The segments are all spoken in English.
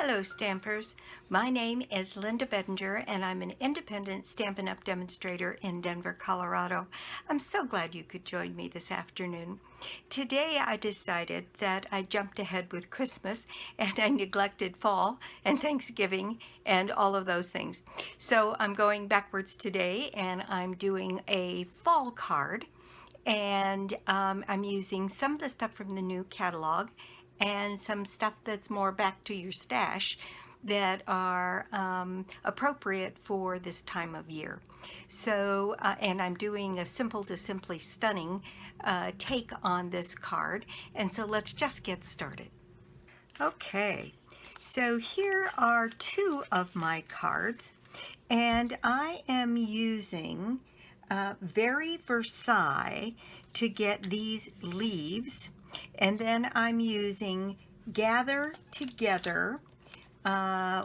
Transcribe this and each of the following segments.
Hello Stampers, my name is Linda Bedinger and I'm an independent Stampin' Up! Demonstrator in Denver, Colorado. I'm so glad you could join me this afternoon. Today I decided that I jumped ahead with Christmas and I neglected fall and Thanksgiving and all of those things. So I'm going backwards today and I'm doing a fall card, and I'm using some of the stuff from the new catalog and some stuff that's more back to your stash that are appropriate for this time of year. So, and I'm doing a simple to simply stunning take on this card, and so let's just get started. Okay, so here are two of my cards, and I am using Very Versailles to get these leaves, and then I'm using Gather Together,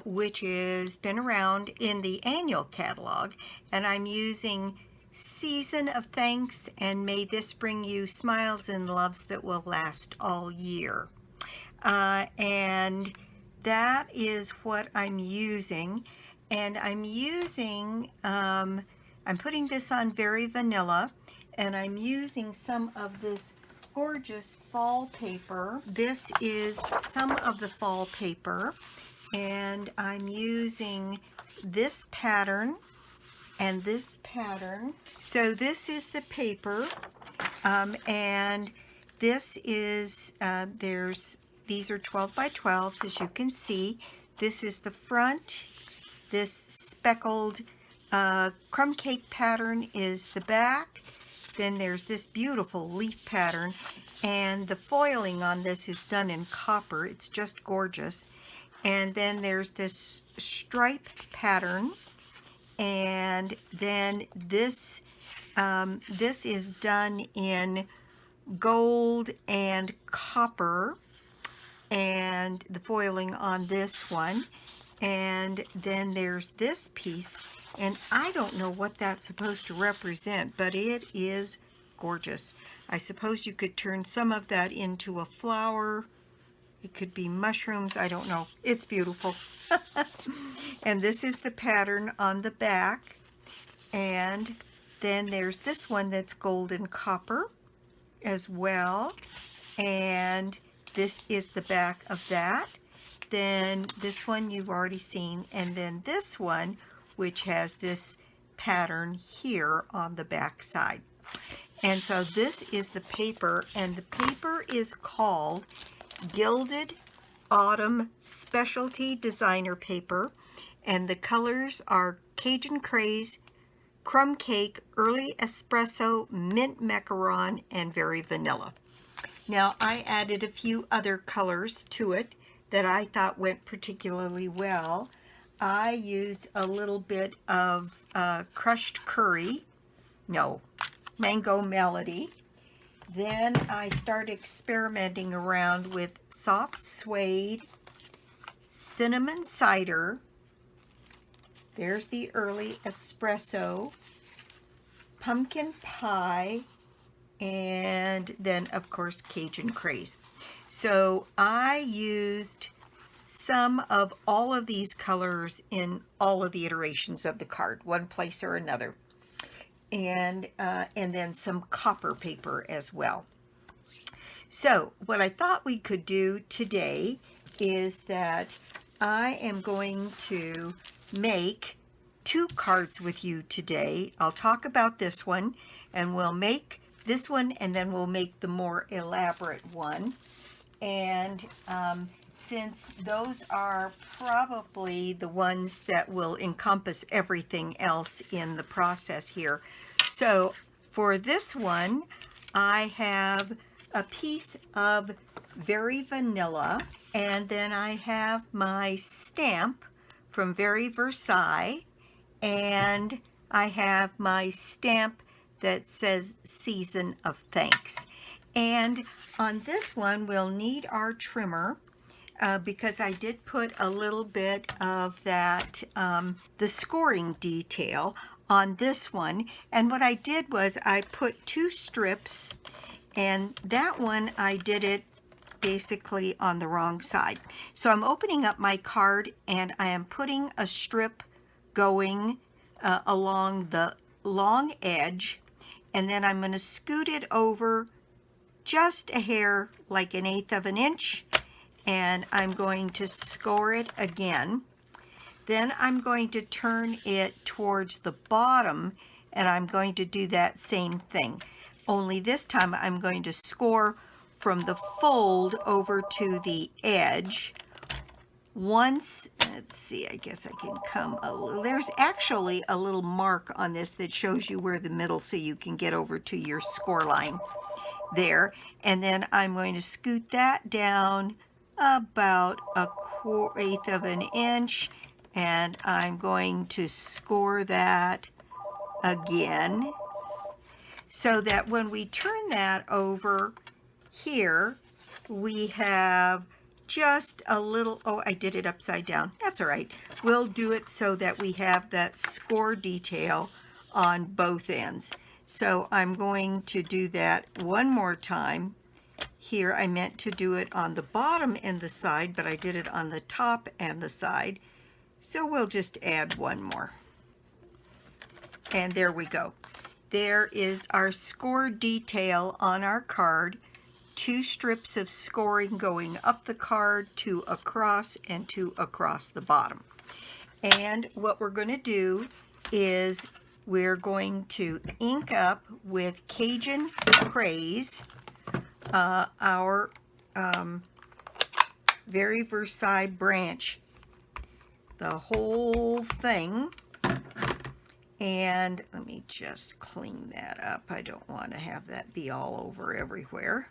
which has been around in the annual catalog, and I'm using Season of Thanks and May This Bring You Smiles and Loves That Will Last All Year. And that is what I'm using, and I'm using I'm putting this on Very Vanilla, and I'm using some of this gorgeous fall paper. This is some of the fall paper, and I'm using this pattern and this pattern. So this is the paper, and this is these are 12 by 12s, as you can see. This is the front. This speckled crumb cake pattern is the back. Then there's this beautiful leaf pattern, and the foiling on this is done in copper. It's just gorgeous. And then there's this striped pattern, and then this is done in gold and copper, and the foiling on this one. And then there's this piece, and I don't know what that's supposed to represent, but it is gorgeous. I suppose you could turn some of that into a flower. It could be mushrooms, I don't know. It's beautiful. And this is the pattern on the back. And then there's this one that's gold and copper as well. And this is the back of that. Then this one you've already seen, and then this one, which has this pattern here on the back side. And so this is the paper, and the paper is called Gilded Autumn Specialty Designer Paper, and the colors are Cajun Craze, Crumb Cake, Early Espresso, Mint Macaron, and Very Vanilla. Now I added a few other colors to it that I thought went particularly well. I used a little bit of crushed curry, mango melody. Then I started experimenting around with soft suede, cinnamon cider. There's the early espresso, pumpkin pie, and then of course Cajun Craze. So I used some of all of these colors in all of the iterations of the card, one place or another, and then some copper paper as well. So what I thought we could do today is that I am going to make two cards with you today. I'll talk about this one, and we'll make this one, and then we'll make the more elaborate one. And since those are probably the ones that will encompass everything else in the process here. So for this one, I have a piece of Very Vanilla, and then I have my stamp from Very Versailles, and I have my stamp that says Season of Thanks. And on this one, we'll need our trimmer because I did put a little bit of that, the scoring detail on this one. And what I did was I put two strips, and that one I did it basically on the wrong side. So I'm opening up my card and I am putting a strip going along the long edge, and then I'm going to scoot it over just a hair, like 1/8 of an inch, and I'm going to score it again. Then I'm going to turn it towards the bottom, and I'm going to do that same thing. Only this time I'm going to score from the fold over to the edge. Once, let's see, I guess I can come a little, there's actually a little mark on this that shows you where the middle, so you can get over to your score line there. And then I'm going to scoot that down about 1/4 of an inch, and I'm going to score that again, so that when we turn that over here, we have just a little, oh, I did it upside down. That's all right. We'll do it so that we have that score detail on both ends. So I'm going to do that one more time. Here I meant to do it on the bottom and the side, but I did it on the top and the side. So we'll just add one more. And there we go. There is our score detail on our card. 2 strips of scoring going up the card, 2 across, and 2 across the bottom. And what we're going to do is we're going to ink up with Cajun Craze our Very Versailles branch, the whole thing. And let me just clean that up. I don't want to have that be all over everywhere.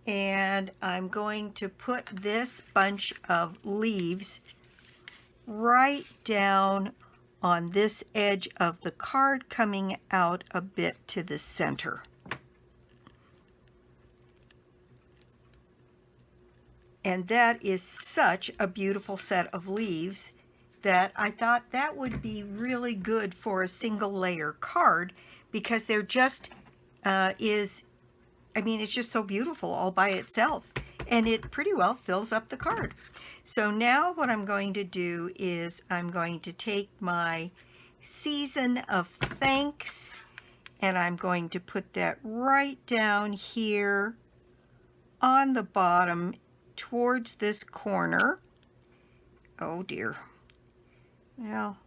And I'm going to put this bunch of leaves right down on this edge of the card, coming out a bit to the center. And that is such a beautiful set of leaves that I thought that would be really good for a single layer card, because they're just it's just so beautiful all by itself, and it pretty well fills up the card. So now what I'm going to do is I'm going to take my Season of Thanks, and I'm going to put that right down here on the bottom towards this corner. Oh dear. Well,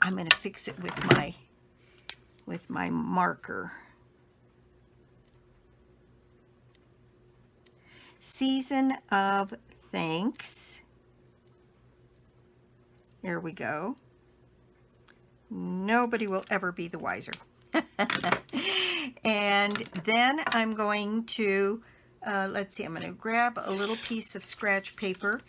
I'm going to fix it with my marker. Season of Thanks. There we go. Nobody will ever be the wiser. And then I'm going to, let's see, I'm going to grab a little piece of scratch paper,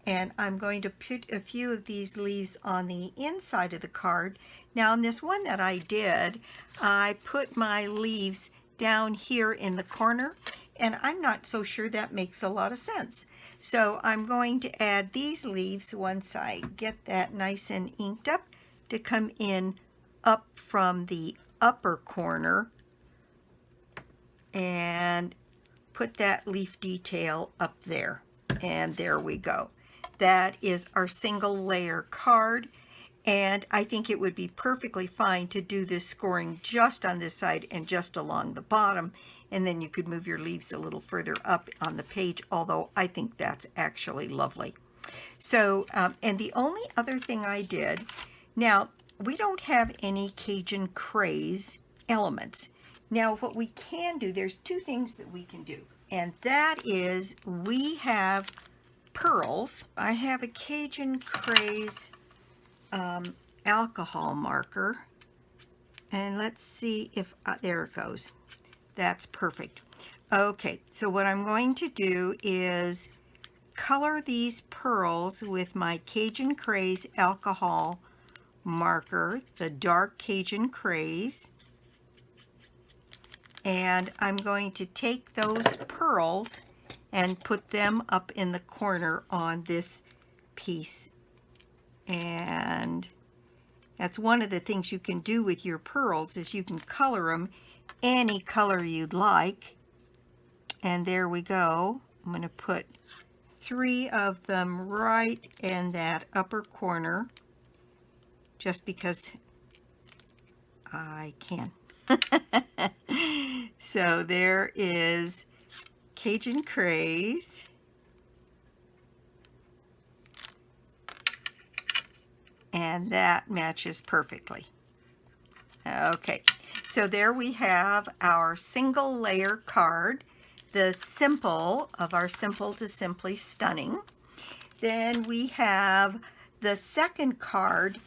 and I'm going to put a few of these leaves on the inside of the card. Now, in this one that I did, I put my leaves down here in the corner, and I'm not so sure that makes a lot of sense. So I'm going to add these leaves once I get that nice and inked up to come in up from the upper corner and put that leaf detail up there. And there we go. That is our single layer card. And I think it would be perfectly fine to do this scoring just on this side and just along the bottom. And then you could move your leaves a little further up on the page, although I think that's actually lovely. So, and the only other thing I did, now we don't have any Cajun Craze elements. Now what we can do, there's 2 things that we can do. And that is, we have pearls. I have a Cajun Craze alcohol marker. And let's see if, there it goes. That's perfect. Okay, so what I'm going to do is color these pearls with my Cajun Craze alcohol marker, the dark Cajun Craze. And I'm going to take those pearls and put them up in the corner on this piece. And that's one of the things you can do with your pearls, is you can color them any color you'd like. And there we go. I'm going to put 3 of them right in that upper corner, just because I can. So there is Cajun Craze. And that matches perfectly. Okay, so there we have our single layer card, the simple of our Simple to Simply Stunning. Then we have the second card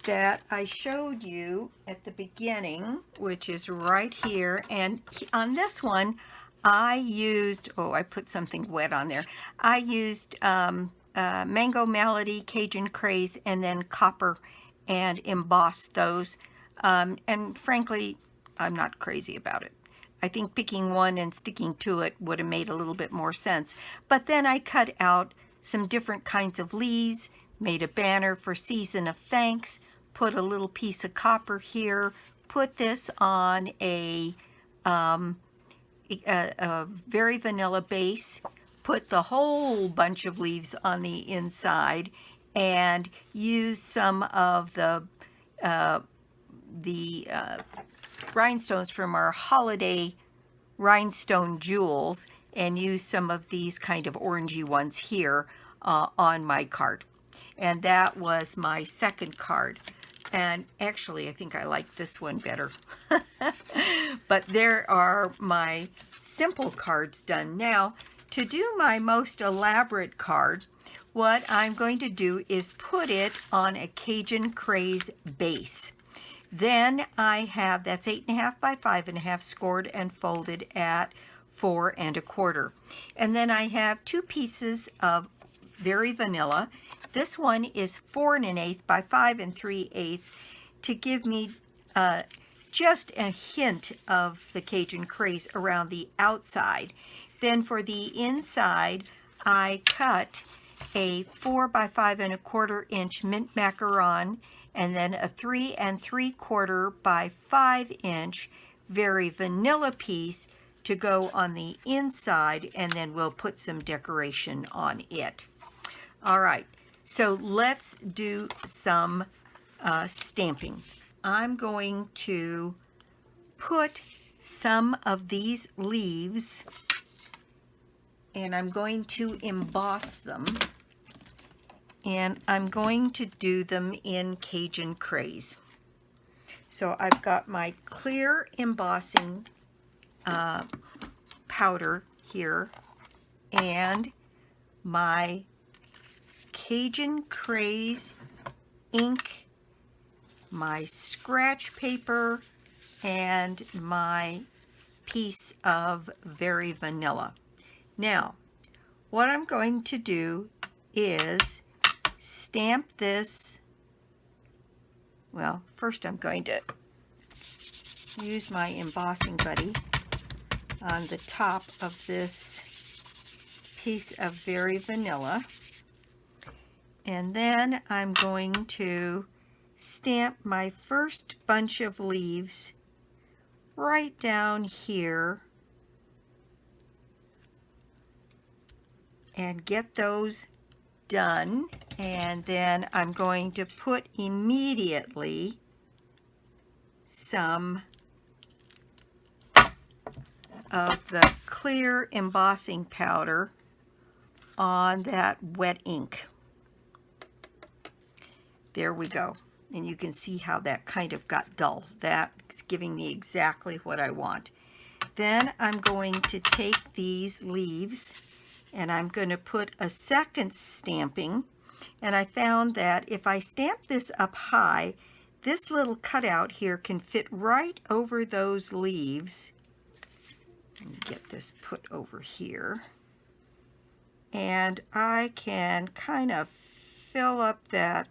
that I showed you at the beginning, which is right here. And on this one, I used, oh, I put something wet on there. I used Mango Melody, Cajun Craze, and then copper, and embossed those. And frankly, I'm not crazy about it. I think picking one and sticking to it would have made a little bit more sense. But then I cut out some different kinds of leaves, made a banner for Season of Thanks, put a little piece of copper here, put this on a very vanilla base, put the whole bunch of leaves on the inside, and use some of the rhinestones from our holiday rhinestone jewels, and use some of these kind of orangey ones here on my card. And that was my second card. And actually, I think I like this one better. But there are my simple cards done. Now, to do my most elaborate card, what I'm going to do is put it on a Cajun Craze base. Then I have, that's 8.5 by 5.5, scored and folded at 4 1/4. And then I have 2 pieces of Very Vanilla. This one is 4 1/8 by 5 3/8 to give me just a hint of the Cajun Craze around the outside. Then for the inside, I cut a 4 by 5 1/4 inch mint macaron, and then a 3 3/4 by 5 inch Very Vanilla piece to go on the inside, and then we'll put some decoration on it. All right, so let's do some stamping. I'm going to put some of these leaves, and I'm going to emboss them, and I'm going to do them in Cajun Craze. So I've got my clear embossing powder here, and my Cajun Craze ink, my scratch paper, and my piece of Very Vanilla. Now, what I'm going to do is stamp this. Well, first I'm going to use my embossing buddy on the top of this piece of Very Vanilla. And then I'm going to stamp my first bunch of leaves right down here and get those done. And then I'm going to put immediately some of the clear embossing powder on that wet ink. There we go. And you can see how that kind of got dull. That's giving me exactly what I want. Then I'm going to take these leaves and I'm going to put a second stamping. And I found that if I stamp this up high, this little cutout here can fit right over those leaves. Let me get this put over here. And I can kind of fill up that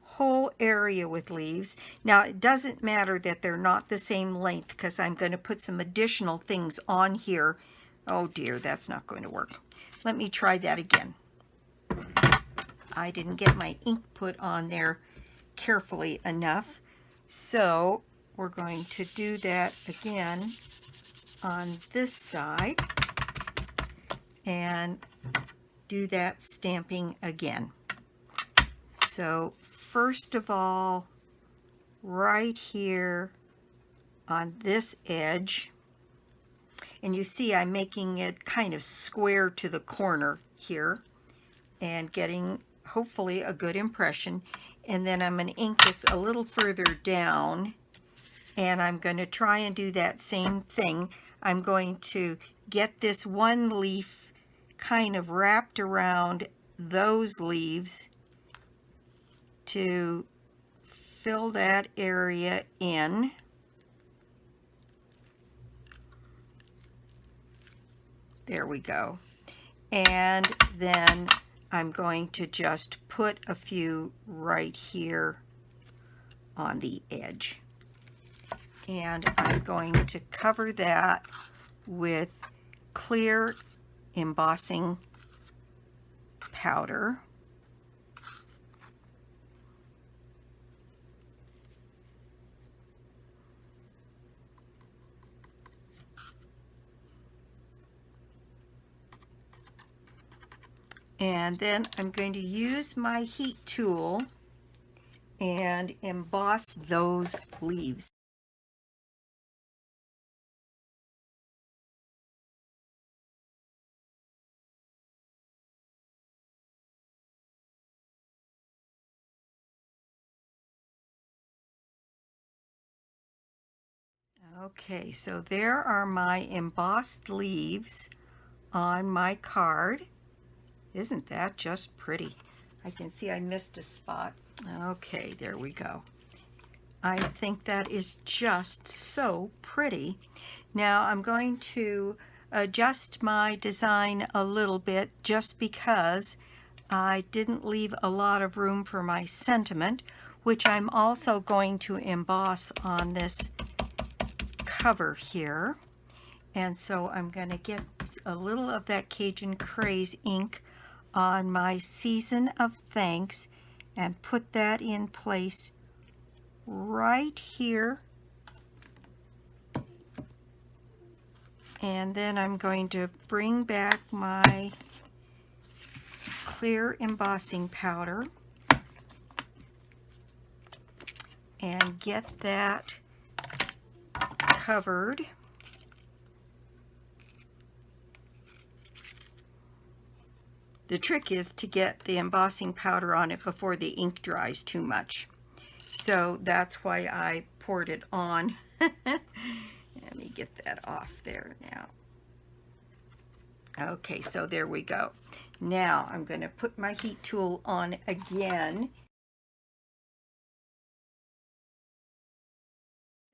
whole area with leaves. Now, it doesn't matter that they're not the same length because I'm going to put some additional things on here. Oh dear, that's not going to work. Let me try that again. I didn't get my ink put on there carefully enough. So we're going to do that again on this side. and do that stamping again. So first of all, right here on this edge, and you see I'm making it kind of square to the corner here and getting hopefully a good impression. And then I'm going to ink this a little further down, and I'm going to try and do that same thing. I'm going to get this one leaf kind of wrapped around those leaves to fill that area in. There we go. And then I'm going to just put a few right here on the edge. And I'm going to cover that with clear embossing powder. And then I'm going to use my heat tool and emboss those leaves. Okay, so there are my embossed leaves on my card. Isn't that just pretty? I can see I missed a spot. Okay, there we go. I think that is just so pretty. Now I'm going to adjust my design a little bit just because I didn't leave a lot of room for my sentiment, which I'm also going to emboss on this cover here. And so I'm going to get a little of that Cajun Craze ink on my Season of Thanks and put that in place right here. And then I'm going to bring back my clear embossing powder and get that covered. The trick is to get the embossing powder on it before the ink dries too much. So that's why I poured it on. Let me get that off there now. Okay, so there we go. Now I'm going to put my heat tool on again.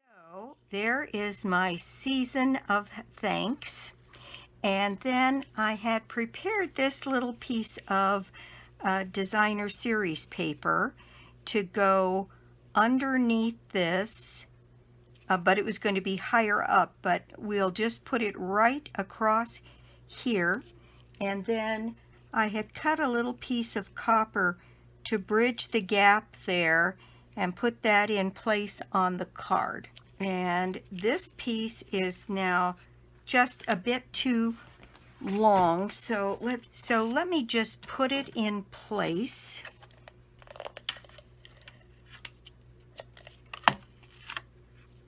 So there is my Season of Thanks. And then I had prepared this little piece of designer series paper to go underneath this, but it was going to be higher up, but we'll just put it right across here. And then I had cut a little piece of copper to bridge the gap there and put that in place on the card. And this piece is now just a bit too long, so let me just put it in place.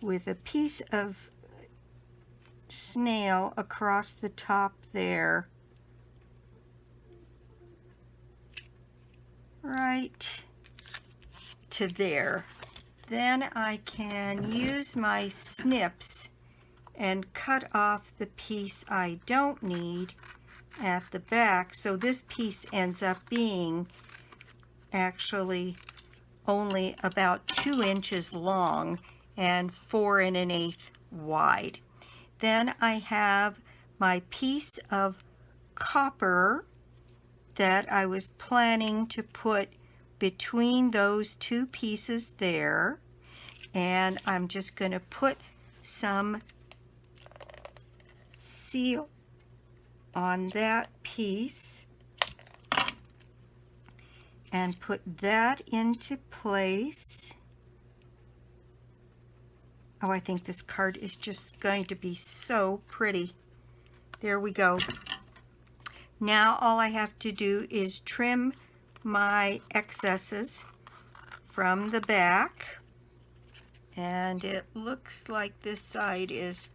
With a piece of snail across the top there, right to there. Then I can use my snips and cut off the piece I don't need at the back. So this piece ends up being actually only about 2 inches long and 4 1/8 wide. Then I have my piece of copper that I was planning to put between those two pieces there, and I'm just going to put some seal on that piece and put that into place. Oh, I think this card is just going to be so pretty. There we go. Now all I have to do is trim my excesses from the back, and it looks like this side is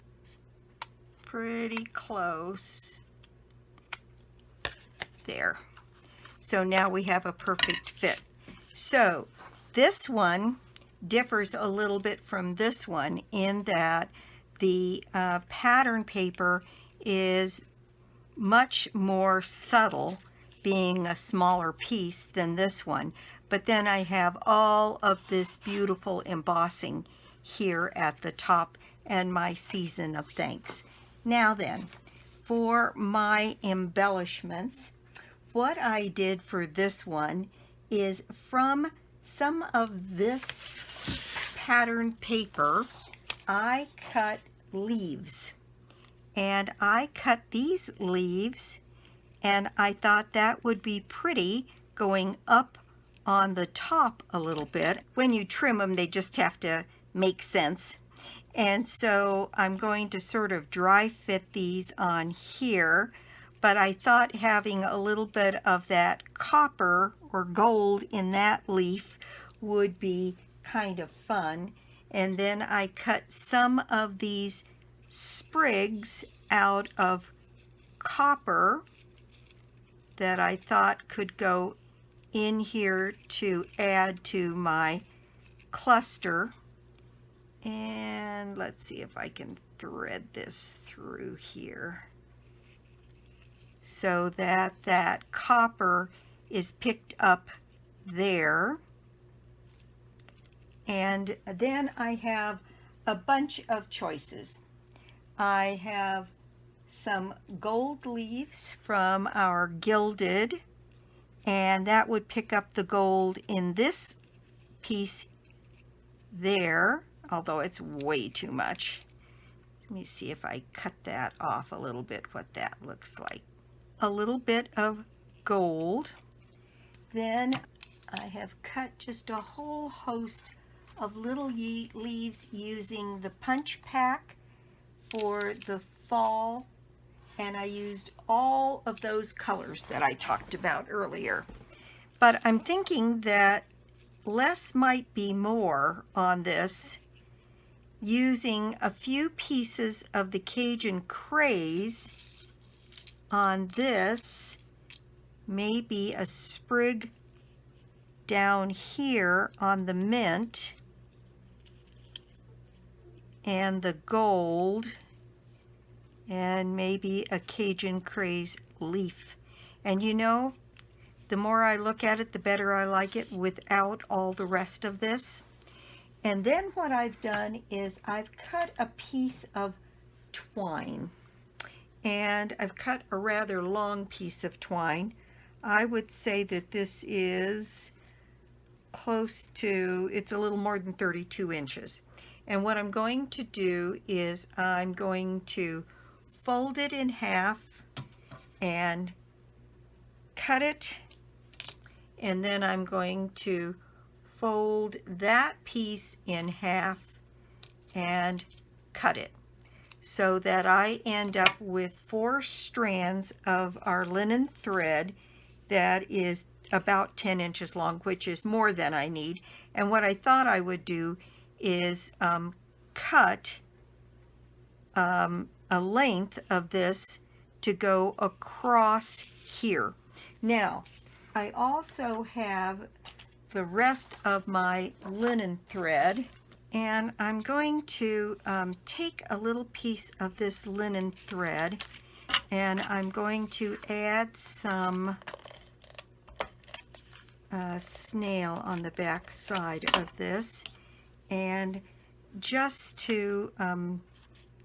pretty close. There. So now we have a perfect fit. So this one differs a little bit from this one in that the pattern paper is much more subtle, being a smaller piece than this one. But then I have all of this beautiful embossing here at the top and my season of thanks. Now then, for my embellishments, what I did for this one is from some of this pattern paper, I cut leaves. And I cut these leaves, and I thought that would be pretty going up on the top a little bit. When you trim them, they just have to make sense. And so I'm going to sort of dry fit these on here. But I thought having a little bit of that copper or gold in that leaf would be kind of fun. And then I cut some of these sprigs out of copper that I thought could go in here to add to my cluster. And let's see if I can thread this through here, so that that copper is picked up there. And then I have a bunch of choices. I have some gold leaves from our gilded, and that would pick up the gold in this piece there, although it's way too much. Let me see if I cut that off a little bit, what that looks like. A little bit of gold. Then I have cut just a whole host of little leaves using the punch pack for the fall, and I used all of those colors that I talked about earlier. But I'm thinking that less might be more on this, using a few pieces of the Cajun Craze on this, maybe a sprig down here on the mint, and the gold, and maybe a Cajun Craze leaf. And you know, the more I look at it, the better I like it without all the rest of this. And then what I've done is I've cut a piece of twine, and I've cut a rather long piece of twine. I would say that this is close to, it's a little more than 32 inches. And what I'm going to do is I'm going to fold it in half and cut it, and then I'm going to fold that piece in half and cut it, so that I end up with 4 strands of our linen thread that is about 10 inches long, which is more than I need. And what I thought I would do is cut a length of this to go across here. Now, I also have the rest of my linen thread, and I'm going to take a little piece of this linen thread, and I'm going to add some snail on the back side of this, and just to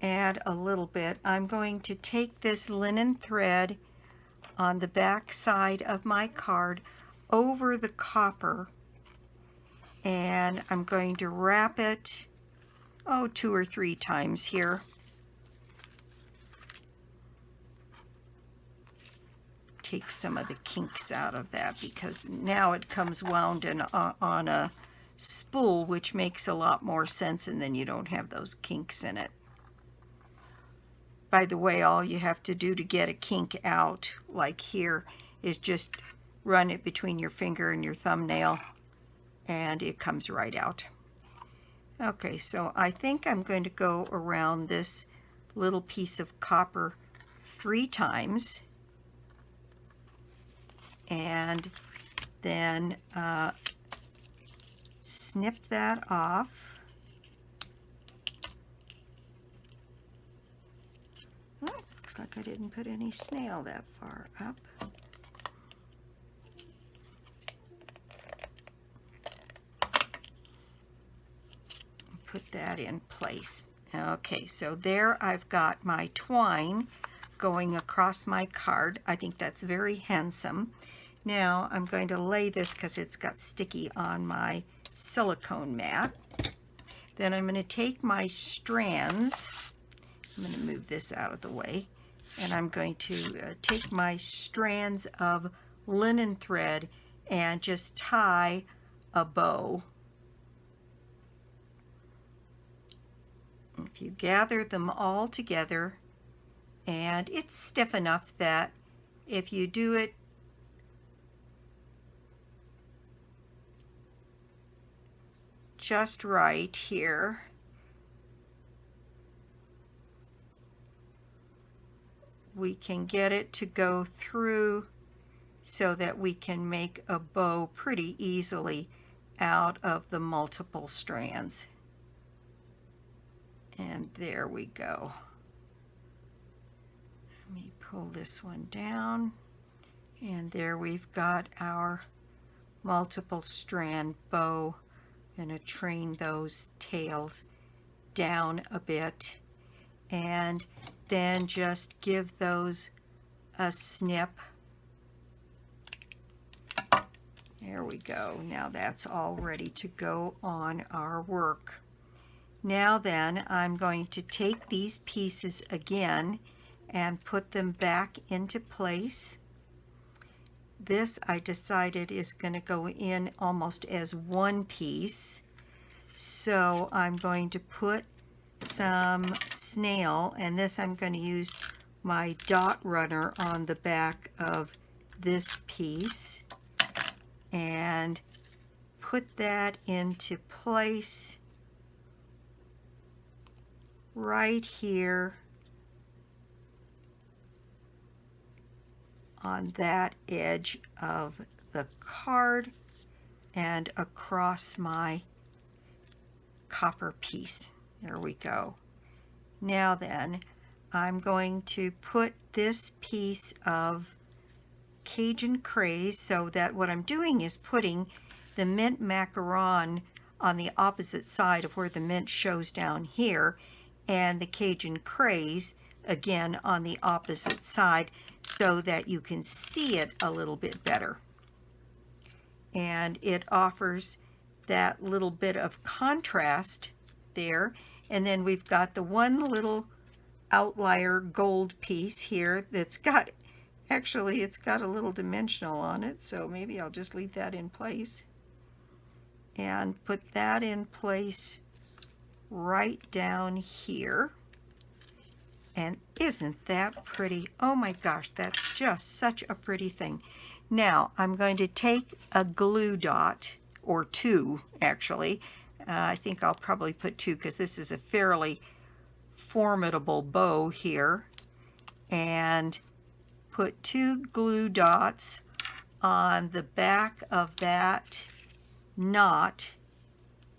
add a little bit, I'm going to take this linen thread on the back side of my card over the copper, and I'm going to wrap it 2 or 3 times here. Take some of the kinks out of that, because now it comes wound in on a spool, which makes a lot more sense, and then you don't have those kinks in it. by the way, all you have to do to get a kink out, like here, is just run it between your finger and your thumbnail, and it comes right out. Okay, so I think I'm going to go around this little piece of copper 3 times, and then snip that off. Oh, looks like I didn't put any snail that far up. Put that in place. Okay, so there I've got my twine going across my card. I think that's very handsome. Now I'm going to lay this because it's got sticky on my silicone mat. Then I'm going to take my strands. I'm going to move this out of the way. And I'm going to take my strands of linen thread and just tie a bow. If you gather them all together, and it's stiff enough that if you do it just right here, we can get it to go through so that we can make a bow pretty easily out of the multiple strands. And there we go. Let me pull this one down, and there we've got our multiple strand bow. I'm going to train those tails down a bit, and then just give those a snip. There we go. Now that's all ready to go on our work. Now then, I'm going to take these pieces again and put them back into place. This, I decided, is going to go in almost as one piece. So I'm going to put some snail, and this I'm going to use my dot runner on the back of this piece and put that into place right here on that edge of the card and across my copper piece. There we go. Now then, I'm going to put this piece of Cajun craze, so that what I'm doing is putting the mint macaron on the opposite side of where the mint shows down here, and the Cajun craze again on the opposite side, so that you can see it a little bit better. And it offers that little bit of contrast there. And then we've got the one little outlier gold piece here that's got, actually it's got a little dimensional on it, so maybe I'll just leave that in place and put that in place right down here. And isn't that pretty? Oh my gosh, that's just such a pretty thing. Now I'm going to take a glue dot, or 2 actually. I think I'll probably put 2 because this is a fairly formidable bow here. And put 2 glue dots on the back of that knot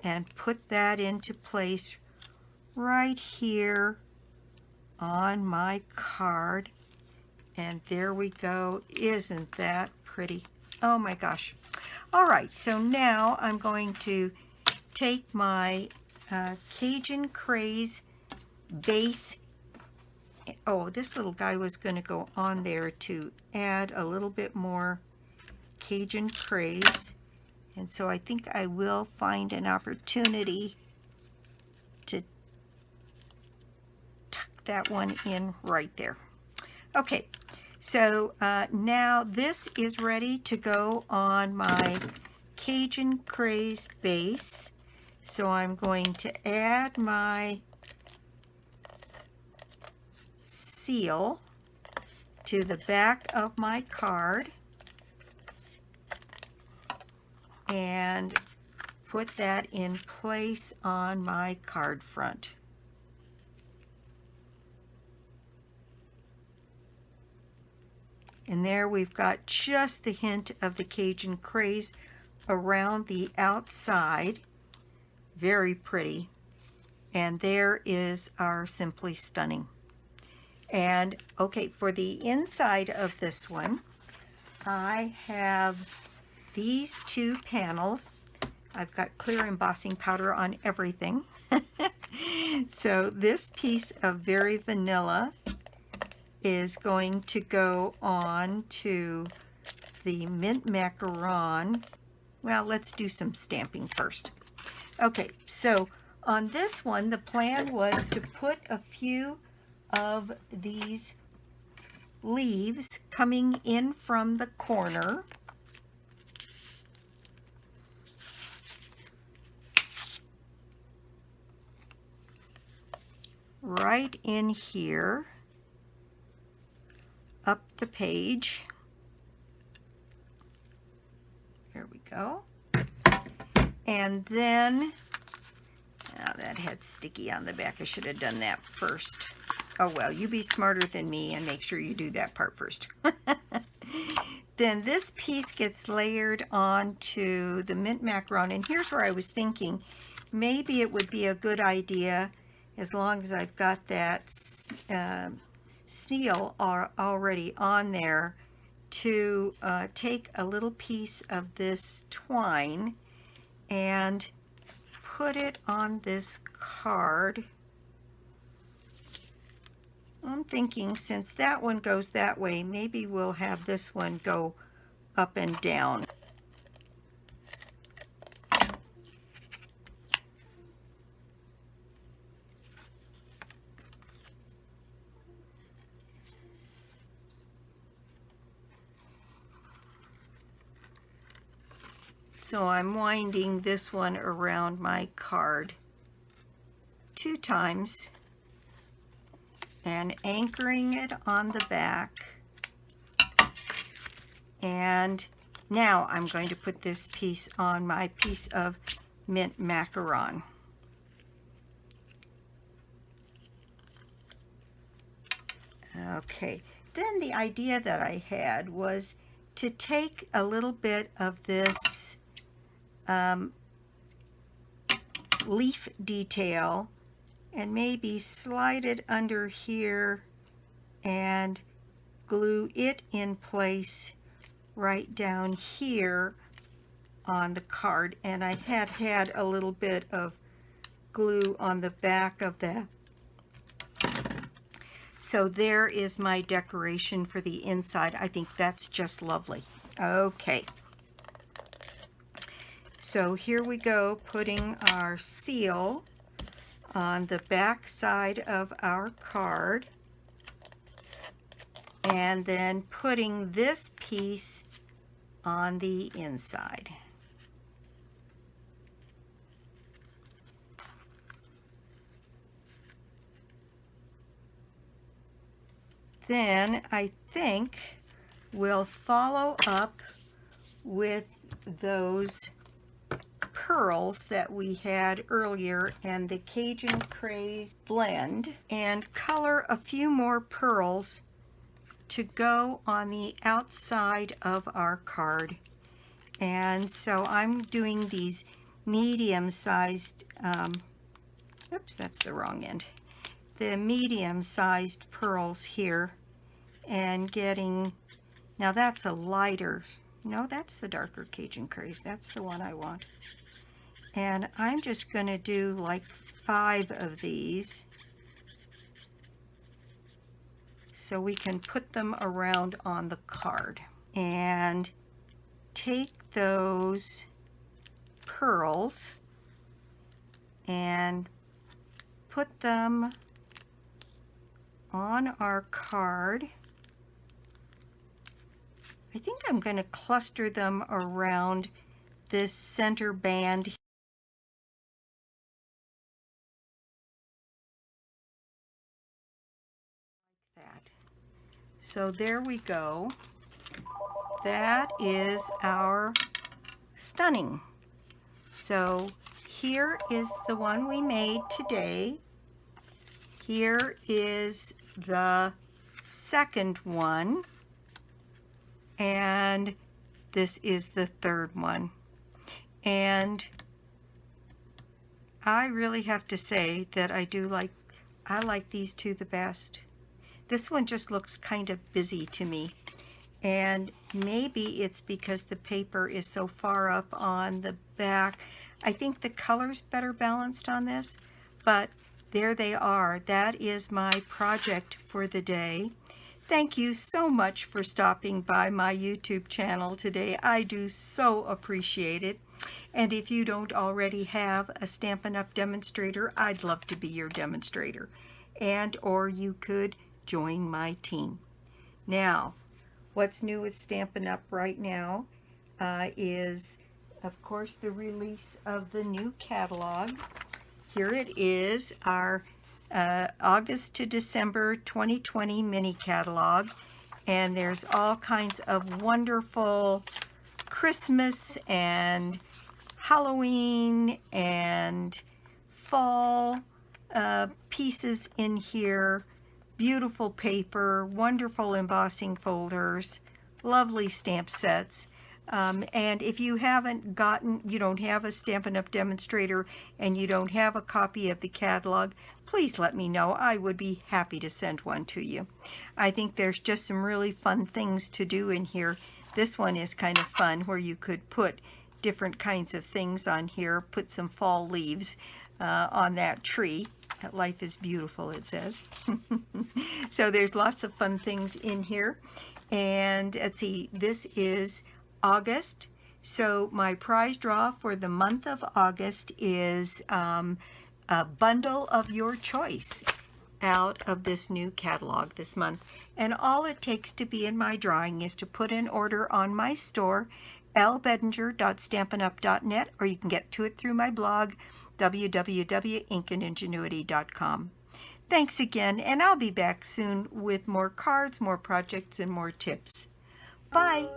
and put that into place right here on my card. And there we go. Isn't that pretty? Oh my gosh. All right, so now I'm going to take my Cajun craze base. Oh, this little guy was going to go on there to add a little bit more Cajun craze. And so I think I will find an opportunity to tuck that one in right there. Okay, so now this is ready to go on my Cajun craze base. So I'm going to add my seal to the back of my card and put that in place on my card front. And there we've got just the hint of the Cajun craze around the outside. Very pretty. And there is our Simply Stunning. And okay, for the inside of this one, I have these two panels. I've got clear embossing powder on everything. So this piece of Very Vanilla is going to go on to the mint macaron. Well, let's do some stamping first. Okay, so on this one, the plan was to put a few of these leaves coming in from the corner. Right in here. Up the page. There we go. And then, oh, that had sticky on the back. I should have done that first. Oh well, you be smarter than me and make sure you do that part first. Then this piece gets layered onto the mint macaron. And here's where I was thinking, maybe it would be a good idea, as long as I've got that seal already on there, to take a little piece of this twine and put it on this card. I'm thinking, since that one goes that way, maybe we'll have this one go up and down. So I'm winding this one around my card 2 times and anchoring it on the back. And now I'm going to put this piece on my piece of mint macaron. Okay, then the idea that I had was to take a little bit of this leaf detail and maybe slide it under here and glue it in place right down here on the card. And I had a little bit of glue on the back of that. So there is my decoration for the inside. I think that's just lovely. Okay. So here we go, putting our seal on the back side of our card, and then putting this piece on the inside. Then I think we'll follow up with those pearls that we had earlier and the Cajun Craze blend, and color a few more pearls to go on the outside of our card. And so I'm doing these medium-sized, oops, that's the wrong end, the medium-sized pearls here, and getting, now that's a lighter, no, that's the darker Cajun Craze, that's the one I want. And I'm just going to do like 5 of these so we can put them around on the card. And take those pearls and put them on our card. I think I'm going to cluster them around this center band that. So there we go. That is our stunning. So here is the one we made today. Here is the second one. And this is the third one. And I really have to say that I like these two the best. This one just looks kind of busy to me. And maybe it's because the paper is so far up on the back. I think the color's better balanced on this, but there they are. That is my project for the day. Thank you so much for stopping by my YouTube channel today. I do so appreciate it. And if you don't already have a Stampin' Up! Demonstrator, I'd love to be your demonstrator. And or you could join my team. Now, what's new with Stampin' Up! Right now is, of course, the release of the new catalog. Here it is, our August to December 2020 mini catalog, and there's all kinds of wonderful Christmas and Halloween and fall pieces in here. Beautiful paper, wonderful embossing folders, lovely stamp sets. And if you don't have a Stampin' Up! Demonstrator and you don't have a copy of the catalog, please let me know. I would be happy to send one to you. I think there's just some really fun things to do in here. This one is kind of fun where you could put different kinds of things on here, put some fall leaves on that tree. Life is beautiful, it says. So there's lots of fun things in here. And let's see, this is August. So my prize draw for the month of August is a bundle of your choice out of this new catalog this month. And all it takes to be in my drawing is to put an order on my store, lbedinger.stampinup.net, or you can get to it through my blog, www.inkandingenuity.com. Thanks again, and I'll be back soon with more cards, more projects, and more tips. Bye!